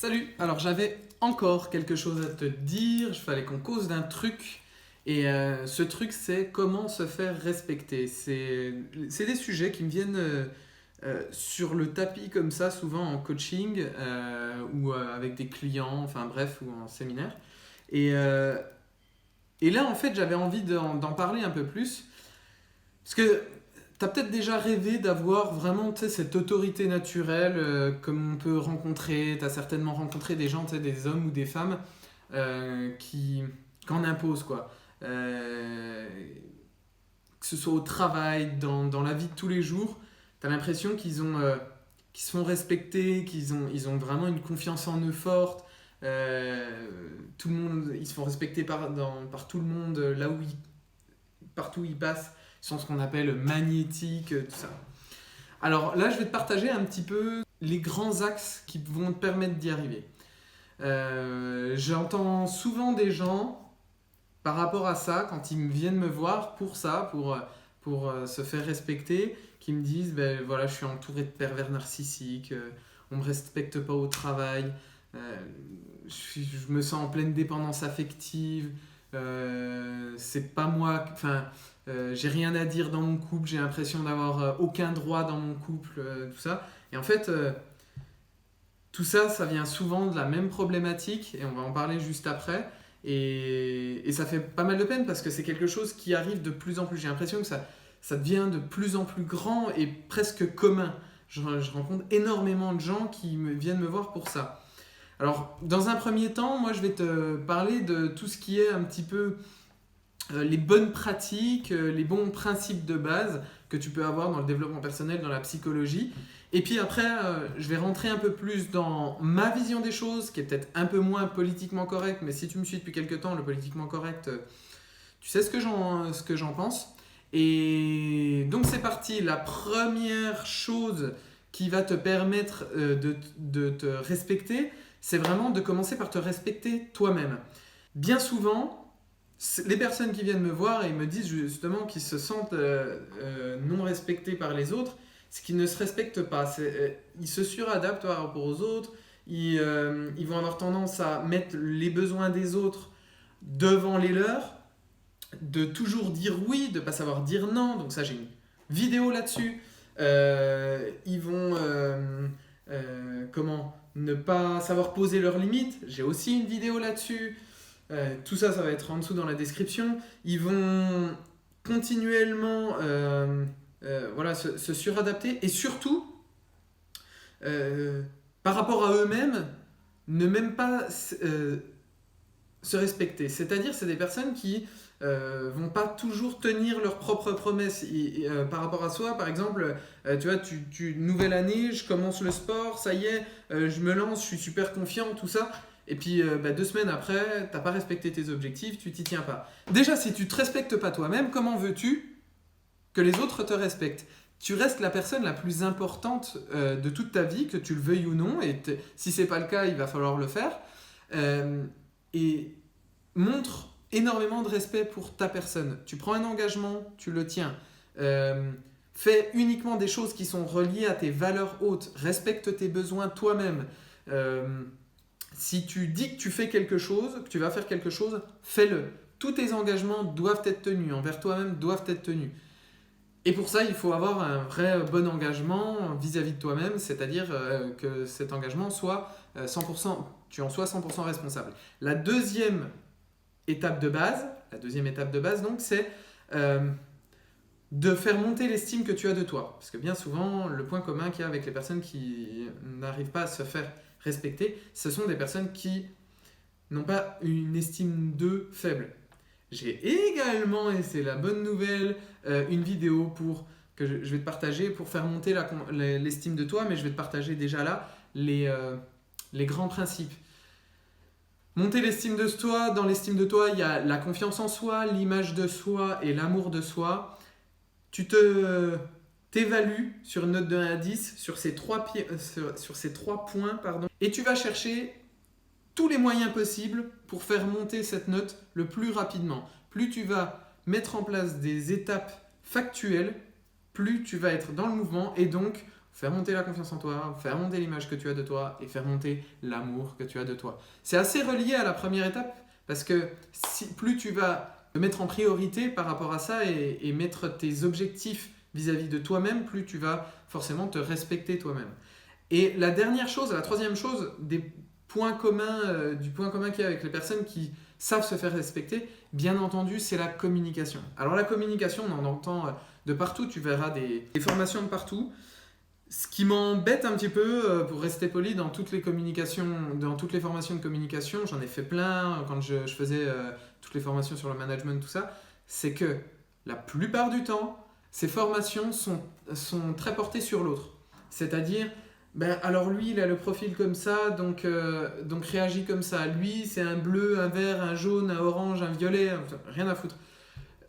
Salut, alors j'avais encore quelque chose à te dire, il fallait qu'on cause d'un truc, et ce truc c'est comment se faire respecter. C'est des sujets qui me viennent sur le tapis comme ça, souvent en coaching ou avec des clients, enfin bref, ou en séminaire. Et, euh, et là en fait j'avais envie d'en parler un peu plus, parce que t'as peut-être déjà rêvé d'avoir vraiment tu sais, cette autorité naturelle comme on peut rencontrer. T'as certainement rencontré des gens, tu sais, des hommes ou des femmes qui qu'en imposent quoi. Euh, que ce soit au travail, dans la vie de tous les jours, t'as l'impression qu'ils se font respecter, ils ont vraiment une confiance en eux forte. Tout le monde, ils se font respecter par tout le monde partout où ils passent. Ils sont ce qu'on appelle magnétiques, tout ça. Alors là, je vais te partager un petit peu les grands axes qui vont te permettre d'y arriver. J'entends souvent des gens par rapport à ça, quand ils viennent me voir pour ça, pour se faire respecter, qui me disent ben voilà, je suis entouré de pervers narcissiques, on me respecte pas au travail, je me sens en pleine dépendance affective, c'est pas moi, enfin, j'ai rien à dire dans mon couple, j'ai l'impression d'avoir aucun droit dans mon couple, tout ça. Et en fait, tout ça, ça vient souvent de la même problématique, et on va en parler juste après. Et ça fait pas mal de peine parce que c'est quelque chose qui arrive de plus en plus. J'ai l'impression que ça devient de plus en plus grand et presque commun. Je rencontre énormément de gens qui viennent me voir pour ça. Alors, dans un premier temps, moi, je vais te parler de tout ce qui est un petit peu les bonnes pratiques, les bons principes de base que tu peux avoir dans le développement personnel, dans la psychologie. Et puis après, je vais rentrer un peu plus dans ma vision des choses, qui est peut-être un peu moins politiquement correcte, mais si tu me suis depuis quelques temps, le politiquement correct, tu sais ce que j'en pense. Et donc c'est parti, la première chose qui va te permettre de te respecter, c'est vraiment de commencer par te respecter toi-même. Bien souvent, les personnes qui viennent me voir et me disent justement qu'ils se sentent non respectés par les autres, c'est qu'ils ne se respectent pas. Ils se suradaptent par rapport aux autres, ils vont avoir tendance à mettre les besoins des autres devant les leurs, de toujours dire oui, de ne pas savoir dire non. Donc ça, j'ai une vidéo là-dessus. Ils vont comment ne pas savoir poser leurs limites. J'ai aussi une vidéo là-dessus. Tout ça, ça va être en dessous dans la description. Ils vont continuellement voilà, se suradapter et surtout, par rapport à eux-mêmes, ne même pas se respecter. C'est-à-dire, c'est des personnes qui vont pas toujours tenir leurs propres promesses. Par rapport à soi, par exemple, tu vois, nouvelle année, je commence le sport, ça y est, je me lance, je suis super confiant, tout ça. Et puis 2 semaines après, t'as pas respecté tes objectifs, tu t'y tiens pas. Déjà, si tu te respectes pas toi-même, comment veux-tu que les autres te respectent? Tu restes la personne la plus importante de toute ta vie, que tu le veuilles ou non, et si c'est pas le cas, il va falloir le faire. Et montre énormément de respect pour ta personne. Tu prends un engagement, tu le tiens. Fais uniquement des choses qui sont reliées à tes valeurs hautes. Respecte tes besoins toi-même. Si tu dis que tu fais quelque chose, que tu vas faire quelque chose, fais-le. Tous tes engagements doivent être tenus, envers toi-même doivent être tenus. Et pour ça, il faut avoir un vrai bon engagement vis-à-vis de toi-même, c'est-à-dire que cet engagement soit 100%, tu en sois 100% responsable. La deuxième étape de base donc, c'est de faire monter l'estime que tu as de toi. Parce que bien souvent, le point commun qu'il y a avec les personnes qui n'arrivent pas à se faire respecter, ce sont des personnes qui n'ont pas une estime d'eux faible. J'ai également, et c'est la bonne nouvelle, une vidéo que je vais te partager pour faire monter l'estime de toi, mais je vais te partager déjà là les grands principes. Monter l'estime de soi, dans l'estime de toi, il y a la confiance en soi, l'image de soi et l'amour de soi. Tu t'évalues sur une note de 1 à 10 sur ces 3 points, et tu vas chercher tous les moyens possibles pour faire monter cette note le plus rapidement. Plus tu vas mettre en place des étapes factuelles, plus tu vas être dans le mouvement et donc faire monter la confiance en toi, faire monter l'image que tu as de toi et faire monter l'amour que tu as de toi. C'est assez relié à la première étape parce que plus tu vas te mettre en priorité par rapport à ça et mettre tes objectifs vis-à-vis de toi-même, plus tu vas forcément te respecter toi-même. Et la dernière chose, la troisième chose, du point commun qu'il y a avec les personnes qui savent se faire respecter, bien entendu, c'est la communication. Alors la communication, on en entend de partout, tu verras des formations de partout. Ce qui m'embête un petit peu, pour rester poli, dans toutes les communications, dans toutes les formations de communication, j'en ai fait plein quand je faisais toutes les formations sur le management, tout ça, c'est que la plupart du temps, ces formations sont très portées sur l'autre. C'est-à-dire, alors lui, il a le profil comme ça, donc réagit comme ça. Lui, c'est un bleu, un vert, un jaune, un orange, un violet, rien à foutre.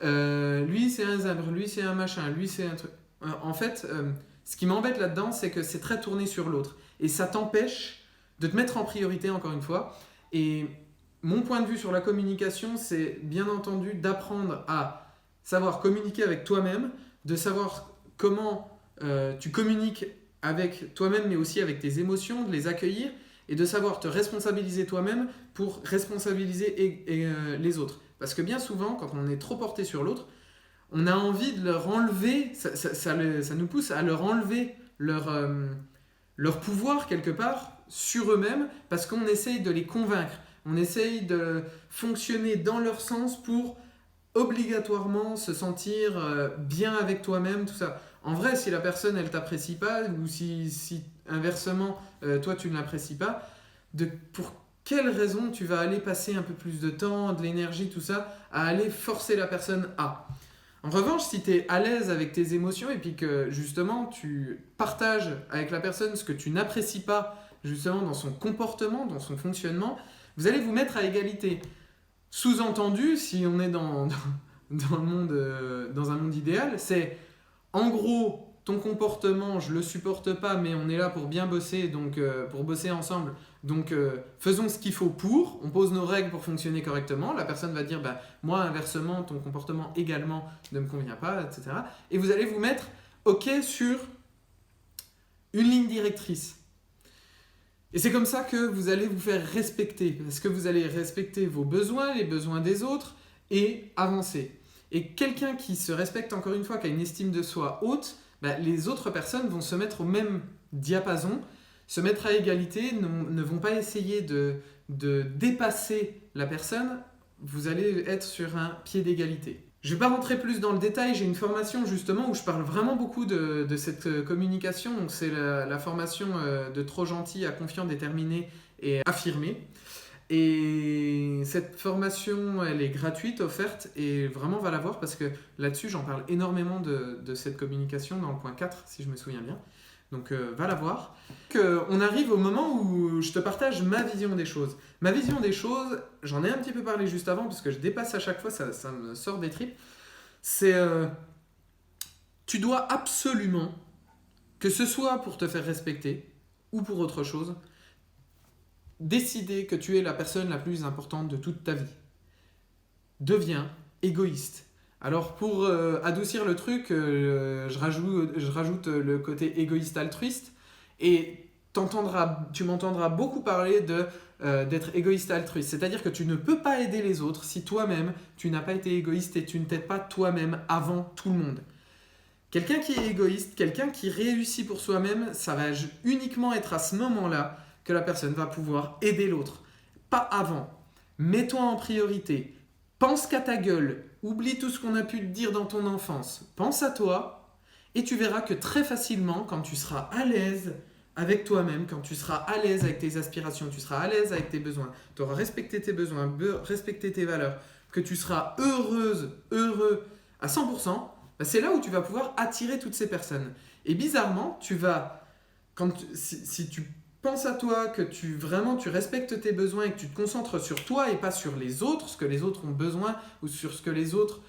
Lui, c'est un zèbre, lui, c'est un machin, lui, c'est un truc. En fait, ce qui m'embête là-dedans, c'est que c'est très tourné sur l'autre. Et ça t'empêche de te mettre en priorité, encore une fois. Et mon point de vue sur la communication, c'est bien entendu d'apprendre à savoir communiquer avec toi-même, de savoir comment tu communiques avec toi-même, mais aussi avec tes émotions, de les accueillir et de savoir te responsabiliser toi-même pour responsabiliser les autres. Parce que bien souvent, quand on est trop porté sur l'autre, on a envie de leur enlever, ça nous pousse à leur enlever leur pouvoir quelque part sur eux-mêmes parce qu'on essaye de les convaincre. On essaye de fonctionner dans leur sens pour obligatoirement se sentir bien avec toi-même, tout ça. En vrai, si la personne, elle t'apprécie pas, ou si inversement, toi, tu ne l'apprécies pas, pour quelle raison tu vas aller passer un peu plus de temps, de l'énergie, tout ça, à aller forcer la personne à. En revanche, si tu es à l'aise avec tes émotions et puis que justement tu partages avec la personne ce que tu n'apprécies pas justement dans son comportement, dans son fonctionnement, vous allez vous mettre à égalité. Sous-entendu, si on est dans le monde, dans un monde idéal, c'est en gros ton comportement, je le supporte pas, mais on est là pour bien bosser, donc pour bosser ensemble. Donc faisons ce qu'il faut pour, on pose nos règles pour fonctionner correctement. La personne va dire, moi inversement, ton comportement également ne me convient pas, etc. Et vous allez vous mettre OK sur une ligne directrice. Et c'est comme ça que vous allez vous faire respecter, parce que vous allez respecter vos besoins, les besoins des autres, et avancer. Et quelqu'un qui se respecte, encore une fois, qui a une estime de soi haute, les autres personnes vont se mettre au même diapason, se mettre à égalité, ne vont pas essayer de dépasser la personne, vous allez être sur un pied d'égalité. Je ne vais pas rentrer plus dans le détail, j'ai une formation justement où je parle vraiment beaucoup de cette communication, donc c'est la formation de trop gentil à confiant, déterminé et affirmé. Et cette formation, elle est gratuite, offerte, et vraiment va la voir parce que là-dessus, j'en parle énormément de cette communication dans le point 4, si je me souviens bien. Donc va la voir. On arrive au moment où je te partage ma vision des choses. Ma vision des choses, j'en ai un petit peu parlé juste avant, parce que je dépasse à chaque fois, ça me sort des tripes. C'est tu dois absolument, que ce soit pour te faire respecter ou pour autre chose, décider que tu es la personne la plus importante de toute ta vie. Deviens égoïste. Alors pour adoucir le truc, je rajoute le côté égoïste altruiste et tu m'entendras beaucoup parler d'être égoïste altruiste. C'est-à-dire que tu ne peux pas aider les autres si toi-même tu n'as pas été égoïste et tu ne t'aides pas toi-même avant tout le monde. Quelqu'un qui est égoïste, quelqu'un qui réussit pour soi-même, ça va uniquement être à ce moment-là que la personne va pouvoir aider l'autre. Pas avant. Mets-toi en priorité. Pense qu'à ta gueule. Oublie tout ce qu'on a pu te dire dans ton enfance. Pense à toi et tu verras que très facilement, quand tu seras à l'aise avec toi-même, quand tu seras à l'aise avec tes aspirations, tu seras à l'aise avec tes besoins, tu auras respecté tes besoins, respecté tes valeurs, que tu seras heureux à 100%, c'est là où tu vas pouvoir attirer toutes ces personnes. Et bizarrement, si tu penses à toi, que tu respectes tes besoins et que tu te concentres sur toi et pas sur les autres, ce que les autres ont besoin ou sur ce que les autres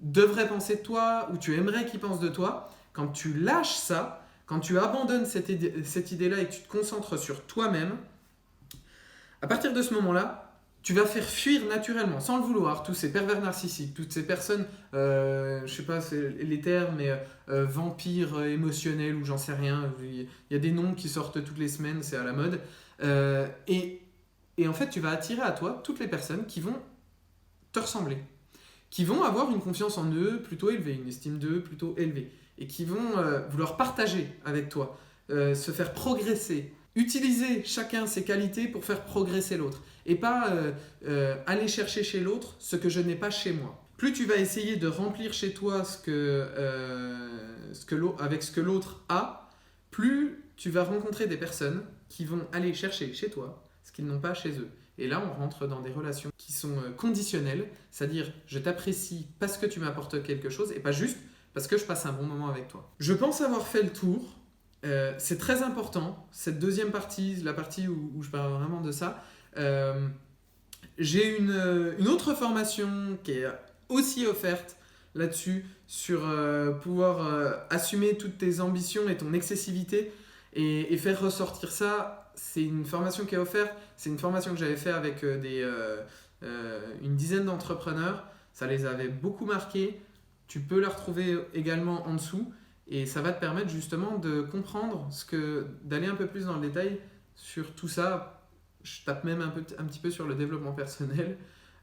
devraient penser de toi ou tu aimerais qu'ils pensent de toi, quand tu lâches ça, quand tu abandonnes cette idée-là et que tu te concentres sur toi-même, à partir de ce moment-là, tu vas faire fuir naturellement, sans le vouloir, tous ces pervers narcissiques, toutes ces personnes, je sais pas c'est les termes, mais vampires émotionnels ou j'en sais rien. Il y a des noms qui sortent toutes les semaines, c'est à la mode. Et en fait, tu vas attirer à toi toutes les personnes qui vont te ressembler, qui vont avoir une confiance en eux plutôt élevée, une estime d'eux plutôt élevée, et qui vont vouloir partager avec toi, se faire progresser, utiliser chacun ses qualités pour faire progresser l'autre, et pas aller chercher chez l'autre ce que je n'ai pas chez moi. Plus tu vas essayer de remplir chez toi avec ce que l'autre a, plus tu vas rencontrer des personnes qui vont aller chercher chez toi ce qu'ils n'ont pas chez eux. Et là, on rentre dans des relations qui sont conditionnelles, c'est-à-dire je t'apprécie parce que tu m'apportes quelque chose et pas juste parce que je passe un bon moment avec toi. Je pense avoir fait le tour. C'est très important, cette deuxième partie, la partie où je parle vraiment de ça. J'ai une autre formation qui est aussi offerte là-dessus, sur pouvoir assumer toutes tes ambitions et ton excessivité et faire ressortir ça. C'est une formation qui est offerte, c'est une formation que j'avais fait avec une dizaine d'entrepreneurs, ça les avait beaucoup marqués, tu peux la retrouver également en dessous et ça va te permettre justement de comprendre, d'aller un peu plus dans le détail sur tout ça. Je tape même un petit peu sur le développement personnel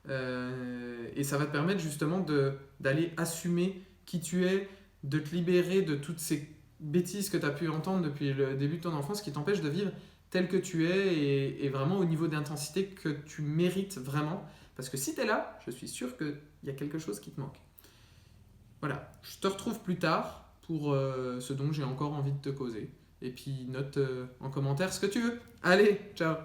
et ça va te permettre justement d'aller assumer qui tu es, de te libérer de toutes ces bêtises que tu as pu entendre depuis le début de ton enfance qui t'empêchent de vivre tel que tu es et vraiment au niveau d'intensité que tu mérites vraiment. Parce que si tu es là, je suis sûr qu'il y a quelque chose qui te manque. Voilà, je te retrouve plus tard pour ce dont j'ai encore envie de te causer. Et puis note en commentaire ce que tu veux. Allez, ciao!